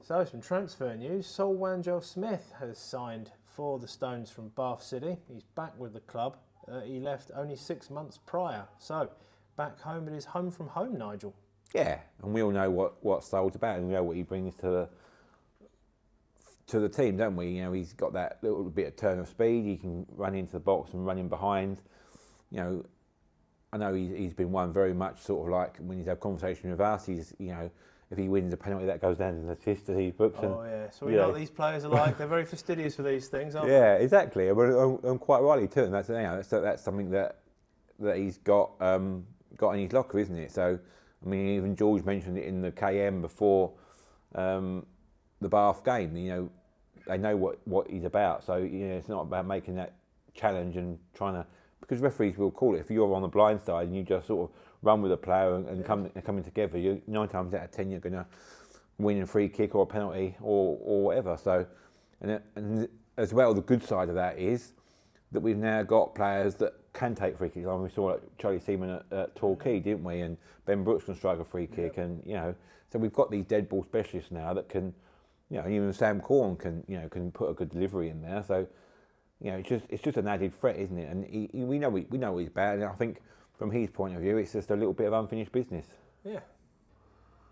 So some transfer news. Sol Wanjo-Smith has signed for the Stones from Bath City. He's back with the club. He left only 6 months prior. So back home, it is home from home, Nigel. Yeah, and we all know what Sol's about, and we know what he brings to the team, don't we? You know, he's got that little bit of turn of speed. He can run into the box and run in behind. You know, I know he's been one very much sort of like when he's had conversation with us. He's, you know, if he wins a penalty, that goes down to the assist that he books. Oh yeah, so we know what these players are like. They're very fastidious for these things, aren't they? Yeah, exactly. And quite rightly too. And that's something that he's got in his locker, isn't it? So, I mean, even George mentioned it in the KM before the Bath game. You know, they know what he's about. So, you know, it's not about making that challenge and trying to, because referees will call it. If you're on the blind side and you just sort of run with a player and coming together, 9 times out of 10 you're going to win a free kick or a penalty or whatever. So, and as well, the good side of that is that we've now got players that can take free kicks. I mean, we saw Charlie Seaman at Torquay, didn't we? And Ben Brooks can strike a free kick, and you know, so we've got these dead ball specialists now that can, you know, even Sam Corn can put a good delivery in there. So, you know, it's just an added threat, isn't it? And we know what he's about, and I think from his point of view, it's just a little bit of unfinished business. Yeah.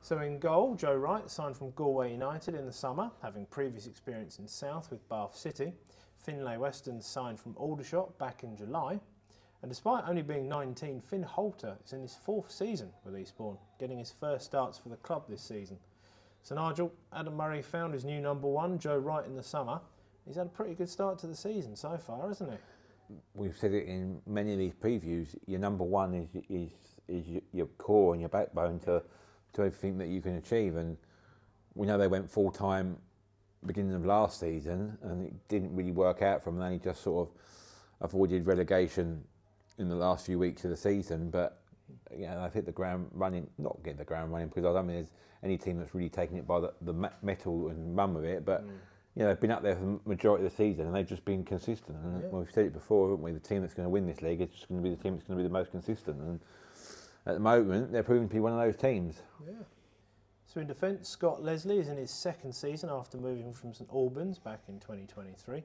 So in goal, Joe Wright signed from Galway United in the summer, having previous experience in South with Bath City. Finlay Weston signed from Aldershot back in July. And despite only being 19, Finn Holter is in his 4th season with Eastbourne, getting his first starts for the club this season. So Nigel, Adam Murray found his new number 1, Joe Wright, in the summer. He's had a pretty good start to the season so far, hasn't he? We've said it in many of these previews. Your number 1 is your core and your backbone to everything that you can achieve. And we know they went full time beginning of last season, and it didn't really work out from them. He just sort of avoided relegation in the last few weeks of the season. But you know, they've hit the ground running. Not getting the ground running, because I don't mean there's any team that's really taken it by the metal and run with it, but. You know, they've been up there for the majority of the season and they've just been consistent. And we've said it before, haven't we? The team that's going to win this league is just going to be the team that's going to be the most consistent. And at the moment, they're proving to be one of those teams. Yeah. So in defence, Scott Leslie is in his 2nd season after moving from St Albans back in 2023.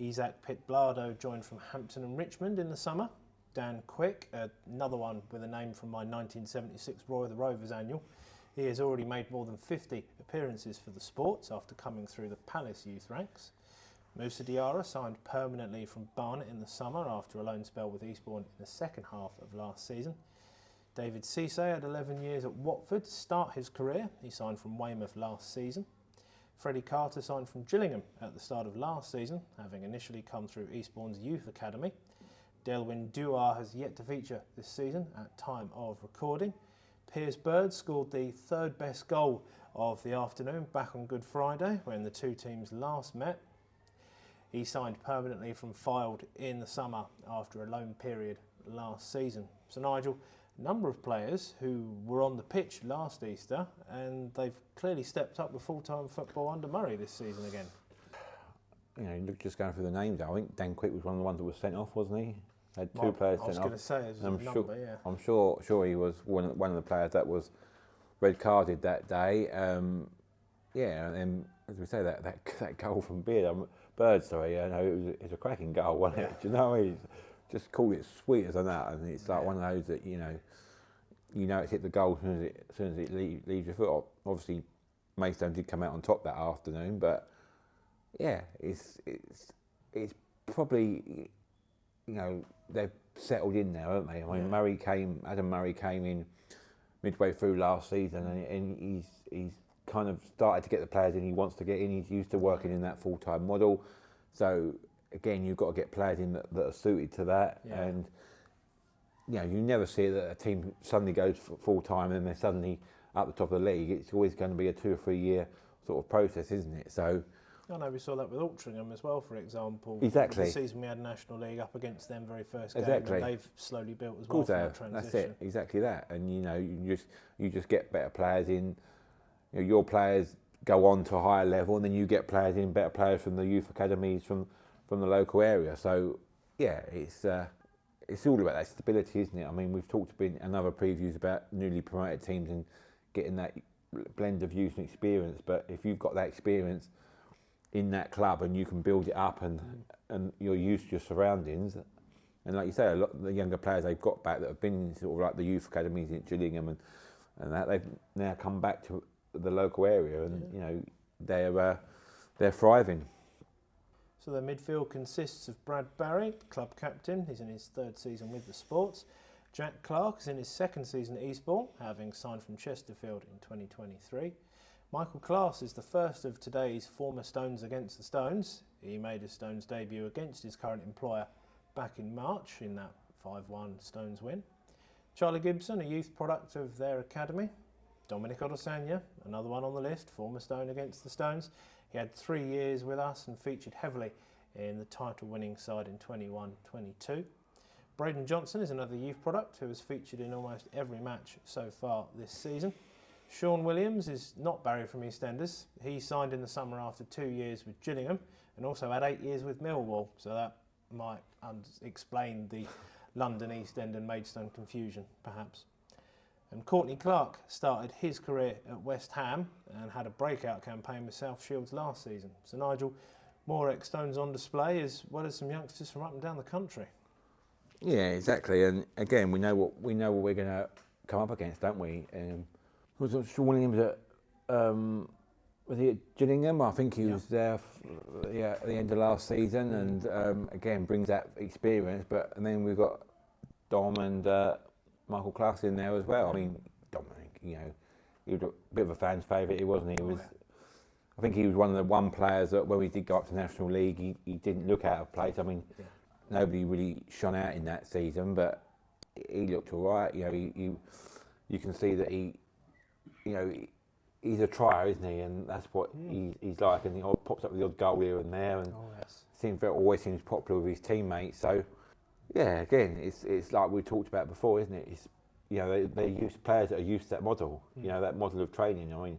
Isaac Pitblado joined from Hampton and Richmond in the summer. Dan Quick, another one with a name from my 1976 Roy of the Rovers annual. He has already made more than 50 appearances for the Sports after coming through the Palace youth ranks. Moussa Diarra signed permanently from Barnet in the summer after a loan spell with Eastbourne in the second half of last season. David Cisse had 11 years at Watford to start his career. He signed from Weymouth last season. Freddie Carter signed from Gillingham at the start of last season, having initially come through Eastbourne's youth academy. Delwyn Duar has yet to feature this season at time of recording. Piers Bird scored the 3rd best goal of the afternoon back on Good Friday when the two teams last met. He signed permanently from Fylde in the summer after a loan period last season. So Nigel, a number of players who were on the pitch last Easter, and they've clearly stepped up with full-time football under Murray this season again. You know, just going through the names, I think Dan Quick was one of the ones that was sent off, wasn't he? Had 2 players sent off. I was going to say, it was a number, yeah. I'm sure he was one of the players that was red carded that day. Yeah, and then, as we say, that goal from Bird, sorry, I know it was a cracking goal, wasn't it? Do you know, he just called it sweet as a nut, and it's like one of those that you know it's hit the goal as soon as it leaves your foot. Obviously, Maidstone did come out on top that afternoon, but yeah, it's probably, you know, they've settled in now, haven't they? I mean, Adam Murray came in midway through last season, and he's kind of started to get the players in he wants to get in. He's used to working in that full-time model. So again, you've got to get players in that are suited to that. Yeah. And you know, you never see that a team suddenly goes full-time and then they're suddenly up the top of the league. It's always going to be a 2 or 3 year sort of process, isn't it? So I know we saw that with Altrincham as well, for example. Exactly. The season we had National League up against them very first game. Exactly. And they've slowly built as well for that transition. That's it, exactly that. And you know, you just get better players in. You know, your players go on to a higher level, and then you get players in, better players from the youth academies from the local area. So yeah, it's all about that stability, isn't it? I mean, we've talked in other previews about newly promoted teams and getting that blend of youth and experience. But if you've got that experience in that club and you can build it up and you're used to your surroundings, and like you say, a lot of the younger players they've got back that have been in sort of like the youth academies in Gillingham and that they've now come back to the local area and you know they're thriving. So the midfield consists of Brad Barry, club captain. He's in his third season with the Sports. Jack Clark is in his second season at Eastbourne, having signed from Chesterfield in 2023. Michael Class is the first of today's former Stones against the Stones. He made his Stones debut against his current employer back in March in that 5-1 Stones win. Charlie Gibson, a youth product of their academy. Dominic Odosanya, another one on the list, former Stone against the Stones. He had 3 years with us and featured heavily in the title-winning side in 21-22. Braden Johnson is another youth product who has featured in almost every match so far this season. Sean Williams is not Barry from EastEnders. He signed in the summer after 2 years with Gillingham and also had 8 years with Millwall, so that might explain the London East End and Maidstone confusion, perhaps. And Courtney Clark started his career at West Ham and had a breakout campaign with South Shields last season. So Nigel, more ex-Stones on display as well as some youngsters from up and down the country. Yeah, exactly. And again, we know what we're going to come up against, don't we? Was Sean Williams at was he at Gillingham? I think he was there at the end of last season, and again brings that experience. And then we've got Dom and Michael Class in there as well. I mean, Dominic, you know, he was a bit of a fan's favourite, he wasn't. He was. I think he was one of the players that when we did go up to National League, he didn't look out of place. I mean, nobody really shone out in that season, but he looked all right. You know, you can see that he's a trier, isn't he? And that's what he's like. And he pops up with the odd goal here and there, and always seems popular with his teammates. So, yeah, again, it's like we talked about before, isn't it? It's, you know, they're used players that are used to that model. You know, that model of training. I mean,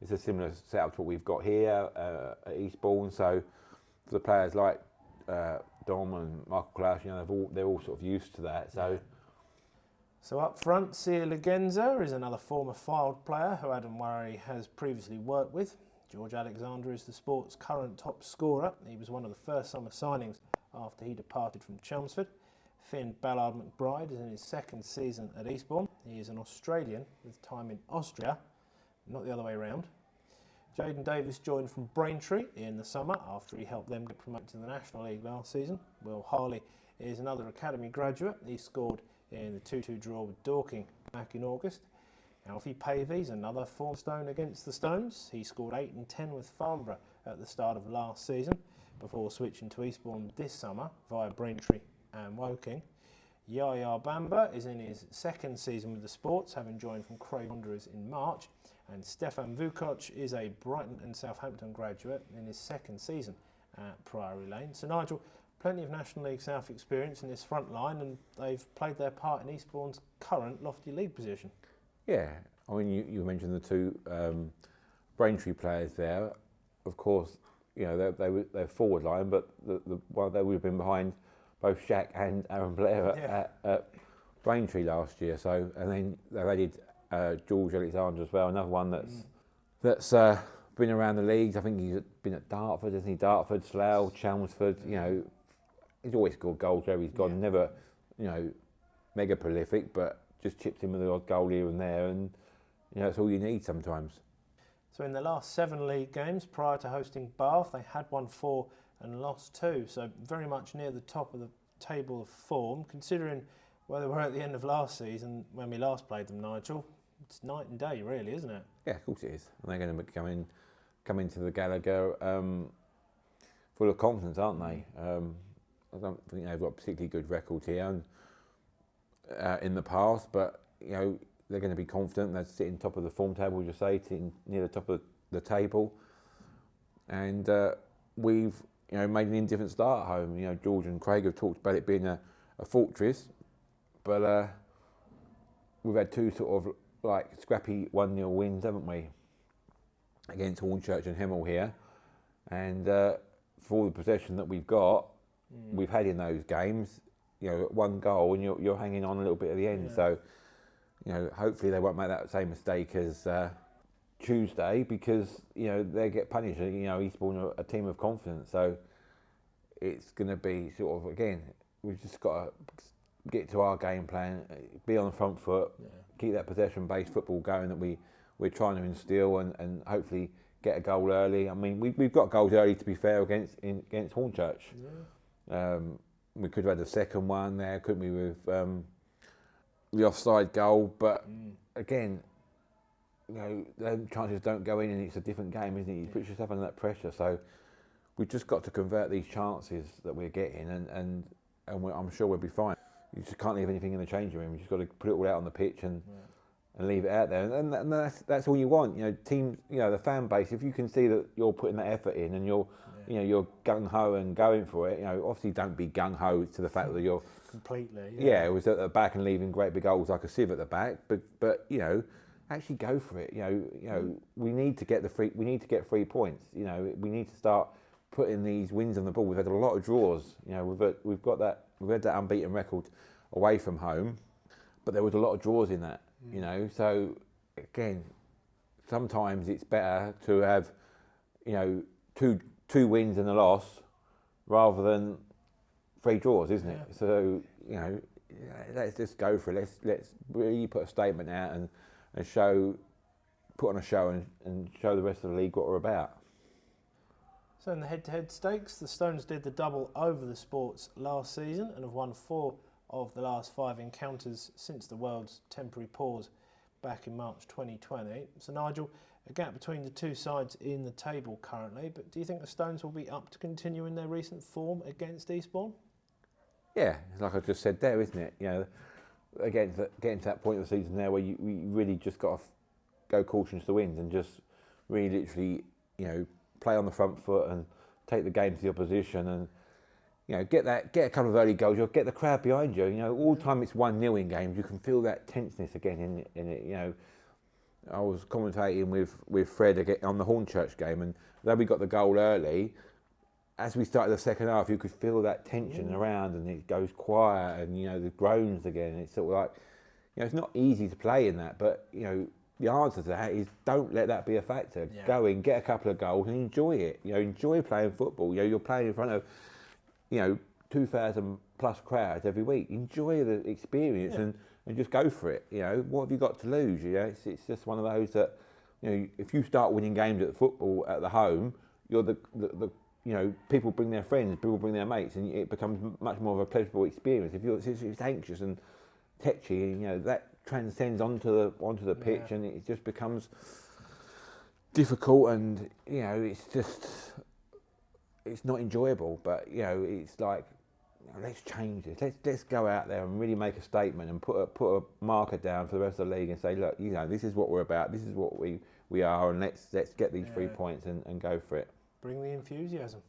it's a similar setup to what we've got here at Eastbourne. So, for the players like Dom and Michael Claus, you know, they're all sort of used to that. So up front, Sia Legenza is another former Fylde player who Adam Murray has previously worked with. George Alexander is the Sport's current top scorer. He was one of the first summer signings after he departed from Chelmsford. Finn Ballard McBride is in his second season at Eastbourne. He is an Australian with time in Austria, not the other way around. Jaden Davis joined from Braintree in the summer after he helped them get promoted to the National League last season. Will Harley is another academy graduate. He scored in the 2-2 draw with Dorking back in August. Alfie Pavey's another former Stone against the Stones. He scored 8 and 10 with Farnborough at the start of last season before switching to Eastbourne this summer via Braintree and Woking. Yaya Bamba is in his second season with the Sports, having joined from Craig Wanderers in March. And Stefan Vukoc is a Brighton and Southampton graduate in his second season at Priory Lane. So Nigel, plenty of National League South experience in this front line, and they've played their part in Eastbourne's current lofty league position. Yeah, I mean, you mentioned the two Braintree players there. Of course, you know, they're forward line, but they would have been behind both Shaq and Aaron Blair at Braintree last year. So, and then they've added George Alexander as well, another one that's been around the leagues. I think he's been at Dartford, isn't he? Dartford, Slough, Chelmsford. You know, he's always scored goals where he's gone. Never, you know, mega prolific, but just chips in with the odd goal here and there, and you know, that's all you need sometimes. So in the last 7 league games prior to hosting Bath, they had won 4 and lost 2. So very much near the top of the table of form, considering where they were at the end of last season when we last played them, Nigel. It's night and day, really, isn't it? Yeah, of course it is. And they're going to come into the Gallagher full of confidence, aren't they? I don't think they've got a particularly good record here and, in the past, but you know, they're going to be confident. They're sitting top of the form table, as you say, sitting near the top of the table. And we've, you know, made an indifferent start at home. You know, George and Craig have talked about it being a fortress, but we've had 2 sort of like scrappy 1-0 wins, haven't we, against Hornchurch and Hemel here. And for all the possession that we've got, we've had in those games, you know, 1 goal, and you're hanging on a little bit at the end. So, you know, hopefully they won't make that same mistake as Tuesday because they get punished. Eastbourne are a team of confidence, so it's going to be sort of, again, we've just got to get to our game plan, be on the front foot, keep that possession-based football going that we're trying to instill, and hopefully get a goal early. I mean, we've got goals early, to be fair, against Hornchurch. We could have had a second one there, couldn't we, with the offside goal? But again, the chances don't go in, and it's a different game, isn't it? You put yourself under that pressure. So we've just got to convert these chances that we're getting, and I'm sure we'll be fine. You just can't leave anything in the changing room. You just got to put it all out on the pitch and leave it out there. And that's all you want. Teams, the fan base. If you can see that you're putting that effort in and you're gung ho and going for it. Obviously don't be gung ho to the fact that you're completely. Yeah, it was at the back and leaving great big holes like a sieve at the back. But actually go for it. We need to get we need to get 3 points. We need to start putting these wins on the board. We've had a lot of draws. We've had that unbeaten record away from home, but there was a lot of draws in that. So again, sometimes it's better to have two wins and a loss rather than 3 draws, isn't it? So let's just go for it. Let's really put a statement out and put on a show and show the rest of the league what we're about. So in the head-to-head stakes, the Stones did the double over the Sports last season and have won 4 of the last 5 encounters since the world's temporary pause back in March 2020. So Nigel, a gap between the two sides in the table currently, but do you think the Stones will be up to continuing their recent form against Eastbourne? Yeah, it's like I just said there, isn't it? Again, getting to that point of the season there where you really just got to go caution to the wind and just really literally, play on the front foot and take the game to the opposition and, get a couple of early goals. You'll get the crowd behind you. All the time it's 1-0 in games, you can feel that tenseness again in it. I was commentating with Fred on the Hornchurch game, and though we got the goal early, as we started the second half, you could feel that tension around, and it goes quiet, and the groans again. It's sort of like, it's not easy to play in that, but the answer to that is don't let that be a factor. Yeah. Go in, get a couple of goals, and enjoy it. Enjoy playing football. You're playing in front of 2,000 plus crowds every week. Enjoy the experience and just go for it. What have you got to lose? It's just one of those that if you start winning games at football at the home, you're the people bring their friends, people bring their mates, and it becomes much more of a pleasurable experience. If it's anxious and tetchy, that transcends onto the pitch, and it just becomes difficult, and it's not enjoyable. But it's like, let's change this. Let's go out there and really make a statement and put a marker down for the rest of the league and say, look, this is what we're about. This is what we are, and let's get these 3 points and go for it. Bring the enthusiasm.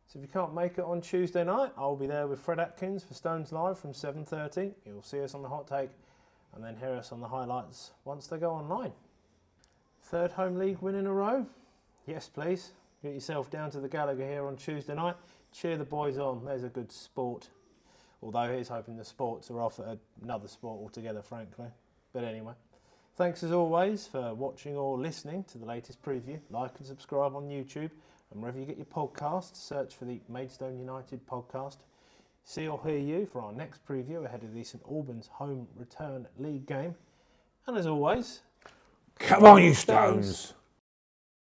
So if you can't make it on Tuesday night, I'll be there with Fred Atkins for Stones Live from 7:30. You'll see us on the Hot Take and then hear us on the highlights once they go online. 3rd home league win in a row? Yes, please. Get yourself down to the Gallagher here on Tuesday night. Cheer the boys on. There's a good sport. Although he's hoping the sports are off at another sport altogether, frankly. But anyway, thanks as always for watching or listening to the latest preview. Like and subscribe on YouTube, and wherever you get your podcasts, search for the Maidstone United podcast. See or hear you for our next preview ahead of the St Albans home return league game. And as always, come on, you Stones!